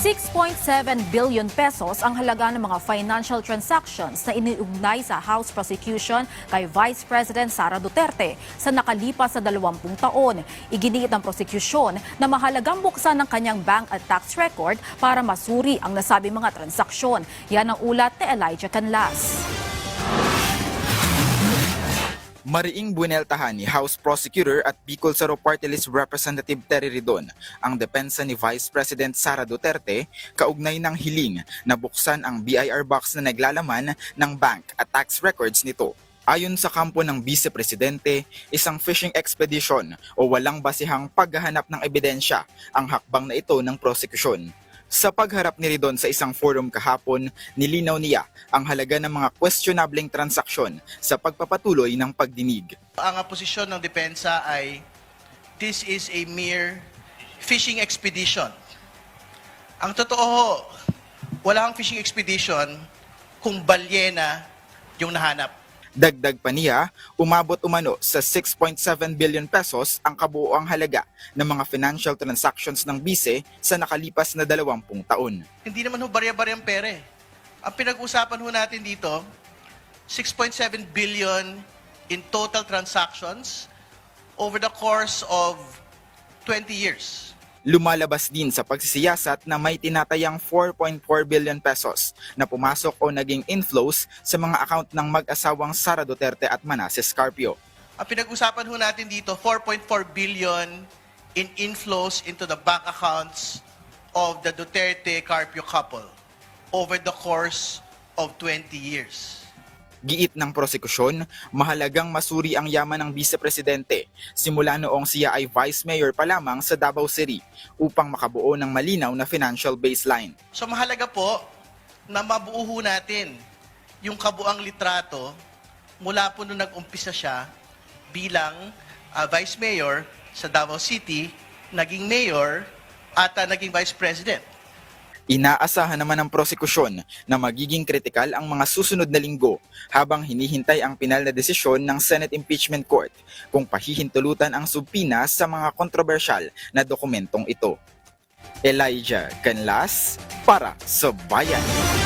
6.7 billion pesos ang halaga ng mga financial transactions na iniugnay sa House prosecution kay Vice President Sara Duterte sa nakalipas na 20 taon. Iginiit ng prosecution na mahalagang buksan ng kanyang bank at tax record para masuri ang nasabing mga transaksyon. Yan ang ulat ni Elijah Canlas. Mariing buineltahan ni House Prosecutor at Bicol Saro Party List Representative Terry Ridon ang depensa ni Vice President Sara Duterte kaugnay ng hiling na buksan ang BIR box na naglalaman ng bank at tax records nito. Ayon sa kampo ng Vice Presidente, isang fishing expedition o walang basihang paghahanap ng ebidensya ang hakbang na ito ng prosekusyon. Sa pagharap ni Ridon sa isang forum kahapon, nilinaw niya ang halaga ng mga questionableng transaksyon sa pagpapatuloy ng pagdinig. Ang posisyon ng depensa ay this is a mere fishing expedition. Ang totoo, wala kang fishing expedition kung balyena yung nahanap. Dagdag pa niya, umabot umano sa 6.7 billion pesos ang kabuoang halaga ng mga financial transactions ng bise sa nakalipas na 20 taon. Hindi naman ho barya-baryang pere. Ang pinag-usapan ho natin dito, 6.7 billion in total transactions over the course of 20 years. Lumalabas din sa pagsisiyasat na may tinatayang 4.4 billion pesos na pumasok o naging inflows sa mga account ng mag-asawang Sara Duterte at Manasseh Scarpio. Ang pinag-usapan ho natin dito, 4.4 billion in inflows into the bank accounts of the Duterte-Carpio couple over the course of 20 years. Giit ng prosekusyon, mahalagang masuri ang yaman ng Vice Presidente simula noong siya ay Vice Mayor pa lamang sa Davao City upang makabuo ng malinaw na financial baseline. So mahalaga po na mabuo ho natin yung kabuang litrato mula po nung nag-umpisa siya bilang Vice Mayor sa Davao City, naging Mayor at naging Vice President. Inaasahan naman ng prosekusyon na magiging kritikal ang mga susunod na linggo habang hinihintay ang pinal na desisyon ng Senate Impeachment Court kung pahihintulutan ang subpina sa mga kontrobersyal na dokumentong ito. Elijah Canlas para sa Bayan.